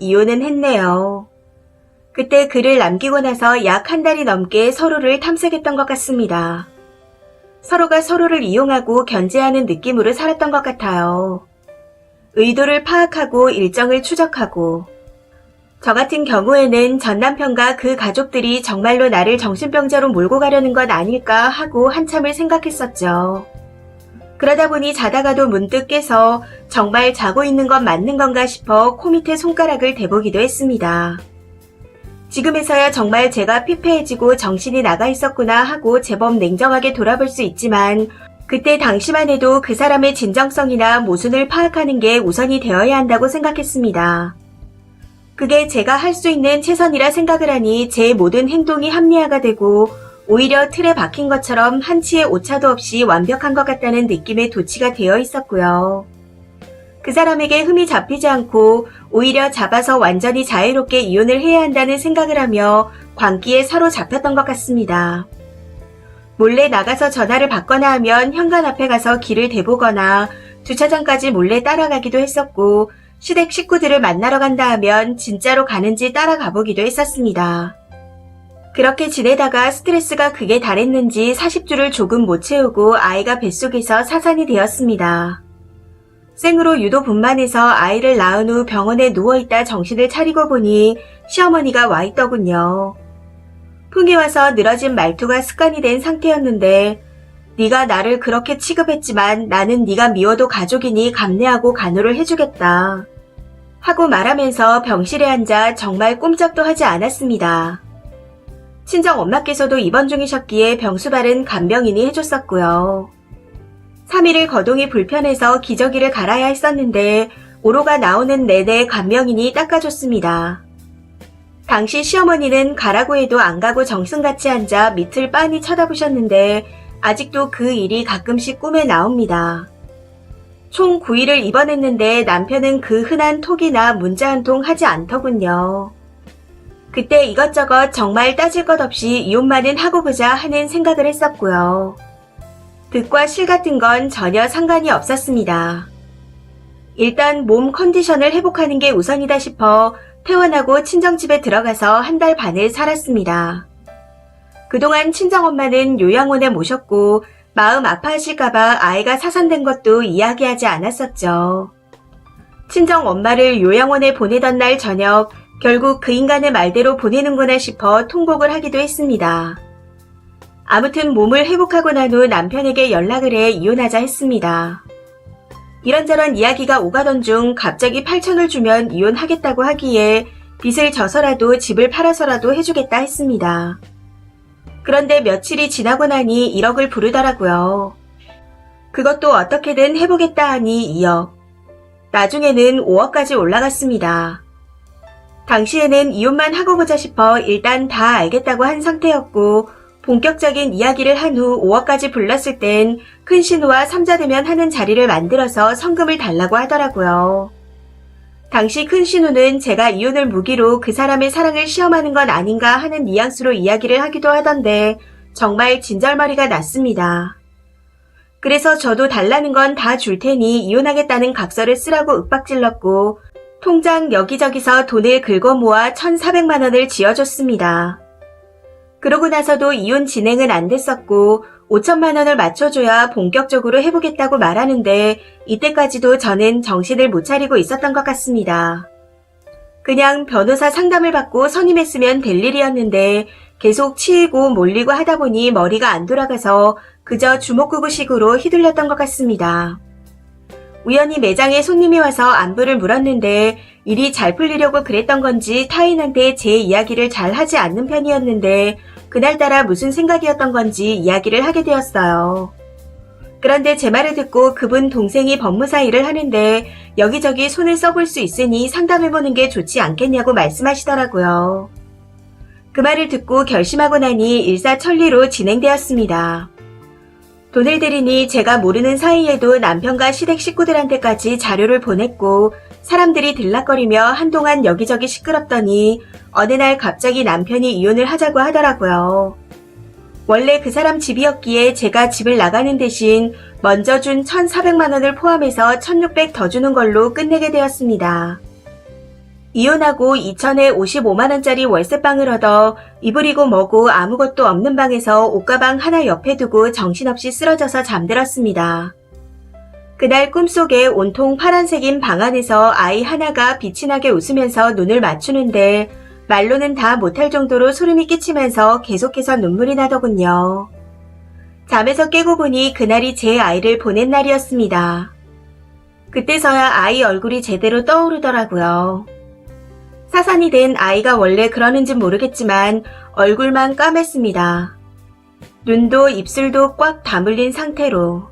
이혼은 했네요. 그때 글을 남기고 나서 약 한 달이 넘게 서로를 탐색했던 것 같습니다. 서로가 서로를 이용하고 견제하는 느낌으로 살았던 것 같아요. 의도를 파악하고 일정을 추적하고, 저 같은 경우에는 전 남편과 그 가족들이 정말로 나를 정신병자로 몰고 가려는 것 아닐까 하고 한참을 생각했었죠. 그러다 보니 자다가도 문득 깨서 정말 자고 있는 건 맞는 건가 싶어 코 밑에 손가락을 대보기도 했습니다. 지금에서야 정말 제가 피폐해지고 정신이 나가 있었구나 하고 제법 냉정하게 돌아볼 수 있지만 그때 당시만 해도 그 사람의 진정성이나 모순을 파악하는 게 우선이 되어야 한다고 생각했습니다. 그게 제가 할 수 있는 최선이라 생각을 하니 제 모든 행동이 합리화가 되고 오히려 틀에 박힌 것처럼 한치의 오차도 없이 완벽한 것 같다는 느낌에 도취가 되어 있었고요. 그 사람에게 흠이 잡히지 않고 오히려 잡아서 완전히 자유롭게 이혼을 해야 한다는 생각을 하며 광기에 사로잡혔던 것 같습니다. 몰래 나가서 전화를 받거나 하면 현관 앞에 가서 길을 대보거나 주차장까지 몰래 따라가기도 했었고 시댁 식구들을 만나러 간다 하면 진짜로 가는지 따라가 보기도 했었습니다. 그렇게 지내다가 스트레스가 극에 달했는지 40주를 조금 못 채우고 아이가 뱃속에서 사산이 되었습니다. 생으로 유도분만해서 아이를 낳은 후 병원에 누워있다 정신을 차리고 보니 시어머니가 와 있더군요. 풍이 와서 늘어진 말투가 습관이 된 상태였는데 네가 나를 그렇게 취급했지만 나는 네가 미워도 가족이니 감내하고 간호를 해주겠다. 하고 말하면서 병실에 앉아 정말 꼼짝도 하지 않았습니다. 친정 엄마께서도 입원 중이셨기에 병수발은 간병인이 해줬었고요. 3일을 거동이 불편해서 기저귀를 갈아야 했었는데 오로가 나오는 내내 간병인이 닦아줬습니다. 당시 시어머니는 가라고 해도 안 가고 정승같이 앉아 밑을 빤히 쳐다보셨는데 아직도 그 일이 가끔씩 꿈에 나옵니다. 총 9일을 입원했는데 남편은 그 흔한 톡이나 문자 한 통 하지 않더군요. 그때 이것저것 정말 따질 것 없이 이혼만은 하고 보자 하는 생각을 했었고요. 득과 실 같은 건 전혀 상관이 없었습니다. 일단 몸 컨디션을 회복하는 게 우선이다 싶어 퇴원하고 친정집에 들어가서 한 달 반을 살았습니다. 그동안 친정엄마는 요양원에 모셨고 마음 아파하실까봐 아이가 사산된 것도 이야기하지 않았었죠. 친정엄마를 요양원에 보내던 날 저녁 결국 그 인간의 말대로 보내는구나 싶어 통곡을 하기도 했습니다. 아무튼 몸을 회복하고 난 후 남편에게 연락을 해 이혼하자 했습니다. 이런저런 이야기가 오가던 중 갑자기 8천을 주면 이혼하겠다고 하기에 빚을 져서라도 집을 팔아서라도 해주겠다 했습니다. 그런데 며칠이 지나고 나니 1억을 부르더라고요. 그것도 어떻게든 해보겠다 하니 2억. 나중에는 5억까지 올라갔습니다. 당시에는 이혼만 하고 보자 싶어 일단 다 알겠다고 한 상태였고 본격적인 이야기를 한 후 5억까지 불렀을 땐 큰 신우와 삼자대면 하는 자리를 만들어서 성금을 달라고 하더라고요. 당시 큰 신우는 제가 이혼을 무기로 그 사람의 사랑을 시험하는 건 아닌가 하는 뉘앙스로 이야기를 하기도 하던데 정말 진절머리가 났습니다. 그래서 저도 달라는 건 다 줄 테니 이혼하겠다는 각서를 쓰라고 윽박질렀고 통장 여기저기서 돈을 긁어 모아 1,400만 원을 지어줬습니다. 그러고 나서도 이혼 진행은 안 됐었고 5천만 원을 맞춰줘야 본격적으로 해보겠다고 말하는데 이때까지도 저는 정신을 못 차리고 있었던 것 같습니다. 그냥 변호사 상담을 받고 선임했으면 될 일이었는데 계속 치이고 몰리고 하다 보니 머리가 안 돌아가서 그저 주먹구구식으로 휘둘렸던 것 같습니다. 우연히 매장에 손님이 와서 안부를 물었는데 일이 잘 풀리려고 그랬던 건지 타인한테 제 이야기를 잘 하지 않는 편이었는데 그날따라 무슨 생각이었던 건지 이야기를 하게 되었어요. 그런데 제 말을 듣고 그분 동생이 법무사 일을 하는데 여기저기 손을 써볼 수 있으니 상담해보는 게 좋지 않겠냐고 말씀하시더라고요. 그 말을 듣고 결심하고 나니 일사천리로 진행되었습니다. 돈을 들이니 제가 모르는 사이에도 남편과 시댁 식구들한테까지 자료를 보냈고 사람들이 들락거리며 한동안 여기저기 시끄럽더니 어느 날 갑자기 남편이 이혼을 하자고 하더라고요. 원래 그 사람 집이었기에 제가 집을 나가는 대신 먼저 준 1,400만 원을 포함해서 1,600 더 주는 걸로 끝내게 되었습니다. 이혼하고 2천에 55만원짜리 월세방을 얻어 이불이고 뭐고 아무것도 없는 방에서 옷가방 하나 옆에 두고 정신없이 쓰러져서 잠들었습니다. 그날 꿈속에 온통 파란색인 방 안에서 아이 하나가 빛이 나게 웃으면서 눈을 맞추는데 말로는 다 못할 정도로 소름이 끼치면서 계속해서 눈물이 나더군요. 잠에서 깨고 보니 그날이 제 아이를 보낸 날이었습니다. 그때서야 아이 얼굴이 제대로 떠오르더라고요. 사산이 된 아이가 원래 그러는진 모르겠지만 얼굴만 까맸습니다. 눈도 입술도 꽉 다물린 상태로.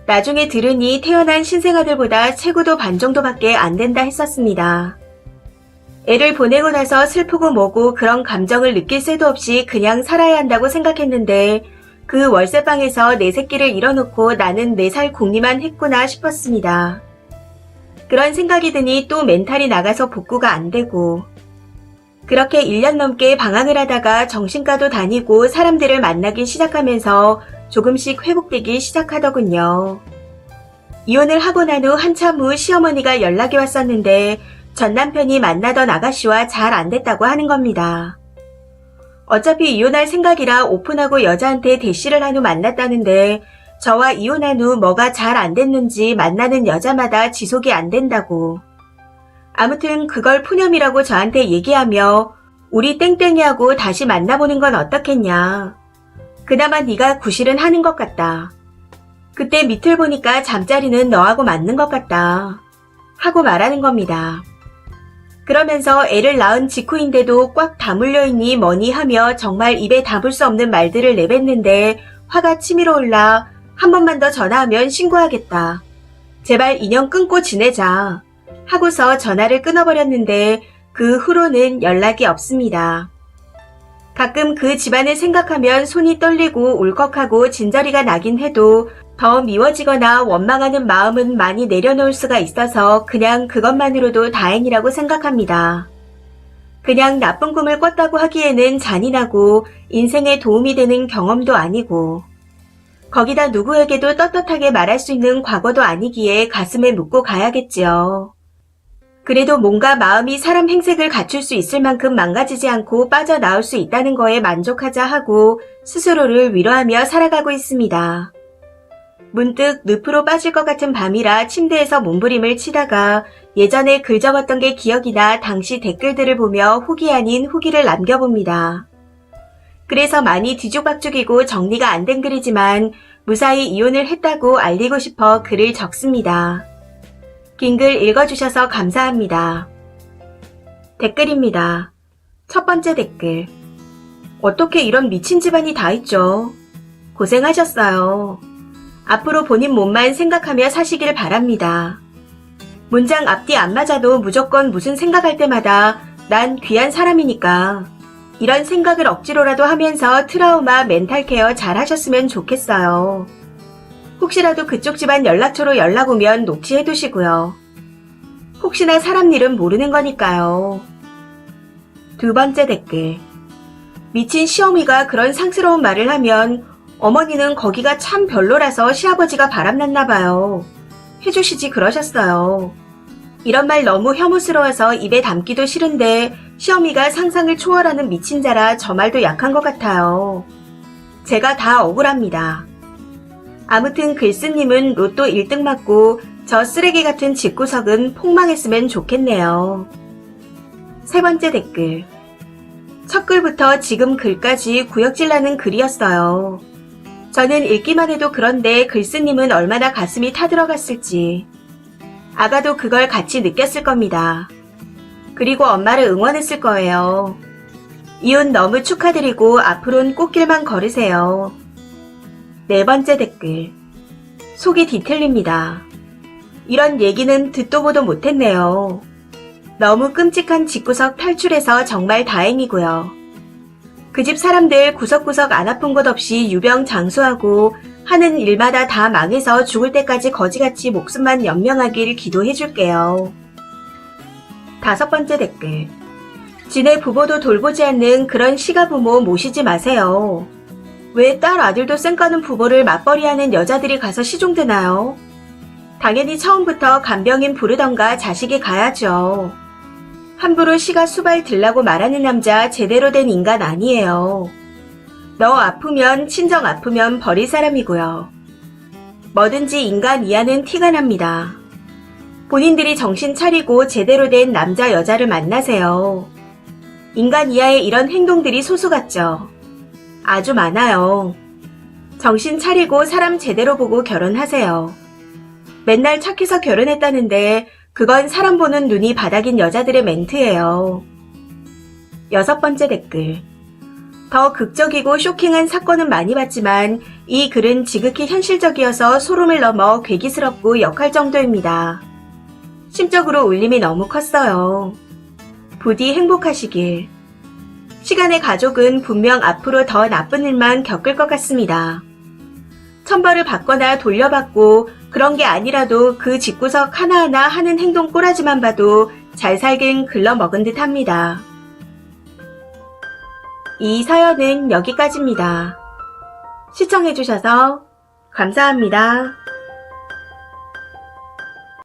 나중에 들으니 태어난 신생아들보다 체구도 반 정도밖에 안 된다 했었습니다. 애를 보내고 나서 슬프고 뭐고 그런 감정을 느낄 새도 없이 그냥 살아야 한다고 생각했는데 그 월세방에서 내 새끼를 잃어놓고 나는 4살 궁리만 했구나 싶었습니다. 그런 생각이 드니 또 멘탈이 나가서 복구가 안 되고 그렇게 1년 넘게 방황을 하다가 정신과도 다니고 사람들을 만나기 시작하면서 조금씩 회복되기 시작하더군요. 이혼을 하고 난 후 한참 후 시어머니가 연락이 왔었는데 전 남편이 만나던 아가씨와 잘 안 됐다고 하는 겁니다. 어차피 이혼할 생각이라 오픈하고 여자한테 대시를 한 후 만났다는데 저와 이혼한 후 뭐가 잘 안 됐는지 만나는 여자마다 지속이 안 된다고. 아무튼 그걸 푸념이라고 저한테 얘기하며 우리 땡땡이하고 다시 만나보는 건 어떻겠냐. 그나마 네가 구실은 하는 것 같다. 그때 밑을 보니까 잠자리는 너하고 맞는 것 같다. 하고 말하는 겁니다. 그러면서 애를 낳은 직후인데도 꽉 다물려 있니 뭐니 하며 정말 입에 담을 수 없는 말들을 내뱉는데 화가 치밀어 올라 한 번만 더 전화하면 신고하겠다. 제발 인연 끊고 지내자. 하고서 전화를 끊어버렸는데 그 후로는 연락이 없습니다. 가끔 그 집안을 생각하면 손이 떨리고 울컥하고 진저리가 나긴 해도 더 미워지거나 원망하는 마음은 많이 내려놓을 수가 있어서 그냥 그것만으로도 다행이라고 생각합니다. 그냥 나쁜 꿈을 꿨다고 하기에는 잔인하고 인생에 도움이 되는 경험도 아니고 거기다 누구에게도 떳떳하게 말할 수 있는 과거도 아니기에 가슴에 묻고 가야겠지요. 그래도 뭔가 마음이 사람 행색을 갖출 수 있을 만큼 망가지지 않고 빠져나올 수 있다는 거에 만족하자 하고 스스로를 위로하며 살아가고 있습니다. 문득 늪으로 빠질 것 같은 밤이라 침대에서 몸부림을 치다가 예전에 글 적었던 게 기억이 나 당시 댓글들을 보며 후기 아닌 후기를 남겨봅니다. 그래서 많이 뒤죽박죽이고 정리가 안 된 글이지만 무사히 이혼을 했다고 알리고 싶어 글을 적습니다. 긴 글 읽어주셔서 감사합니다. 댓글입니다. 첫 번째 댓글. 어떻게 이런 미친 집안이 다 있죠? 고생하셨어요. 앞으로 본인 몸만 생각하며 사시길 바랍니다. 문장 앞뒤 안 맞아도 무조건 무슨 생각할 때마다 난 귀한 사람이니까 이런 생각을 억지로라도 하면서 트라우마 멘탈 케어 잘 하셨으면 좋겠어요. 혹시라도 그쪽 집안 연락처로 연락 오면 녹취해 두시고요. 혹시나 사람 일은 모르는 거니까요. 두 번째 댓글. 미친 시어미가 그런 상스러운 말을 하면 어머니는 거기가 참 별로라서 시아버지가 바람났나 봐요. 해주시지 그러셨어요. 이런 말 너무 혐오스러워서 입에 담기도 싫은데 시어미가 상상을 초월하는 미친 자라 저 말도 약한 것 같아요. 제가 다 억울합니다. 아무튼 글쓰님은 로또 1등 맞고 저 쓰레기 같은 집구석은 폭망했으면 좋겠네요. 세 번째 댓글. 첫 글부터 지금 글까지 구역질나는 글이었어요. 저는 읽기만 해도 그런데 글쓰님은 얼마나 가슴이 타들어갔을지. 아가도 그걸 같이 느꼈을 겁니다. 그리고 엄마를 응원했을 거예요. 이혼 너무 축하드리고 앞으로는 꽃길만 걸으세요. 네 번째 댓글. 속이 뒤틀립니다. 이런 얘기는 듣도 보도 못했네요. 너무 끔찍한 집구석 탈출해서 정말 다행이고요. 그 집 사람들 구석구석 안 아픈 곳 없이 유병장수하고 하는 일마다 다 망해서 죽을 때까지 거지같이 목숨만 연명하길 기도해줄게요. 다섯 번째 댓글. 지네 부모도 돌보지 않는 그런 시가부모 모시지 마세요. 왜 딸 아들도 쌩까는 부모를 맞벌이하는 여자들이 가서 시종드나요? 당연히 처음부터 간병인 부르던가 자식이 가야죠. 함부로 시가 수발 들라고 말하는 남자 제대로 된 인간 아니에요. 너 아프면 친정 아프면 버릴 사람이고요. 뭐든지 인간 이하는 티가 납니다. 본인들이 정신 차리고 제대로 된 남자 여자를 만나세요. 인간 이하의 이런 행동들이 소수 같죠? 아주 많아요. 정신 차리고 사람 제대로 보고 결혼하세요. 맨날 착해서 결혼했다는데 그건 사람 보는 눈이 바닥인 여자들의 멘트예요. 6번째 댓글. 더 극적이고 쇼킹한 사건은 많이 봤지만 이 글은 지극히 현실적이어서 소름을 넘어 괴기스럽고 역할 정도입니다. 심적으로 울림이 너무 컸어요. 부디 행복하시길. 시간의 가족은 분명 앞으로 더 나쁜 일만 겪을 것 같습니다. 천벌을 받거나 돌려받고 그런 게 아니라도 그 집구석 하나하나 하는 행동 꼬라지만 봐도 잘 살긴 글러먹은 듯 합니다. 이 사연은 여기까지입니다. 시청해주셔서 감사합니다.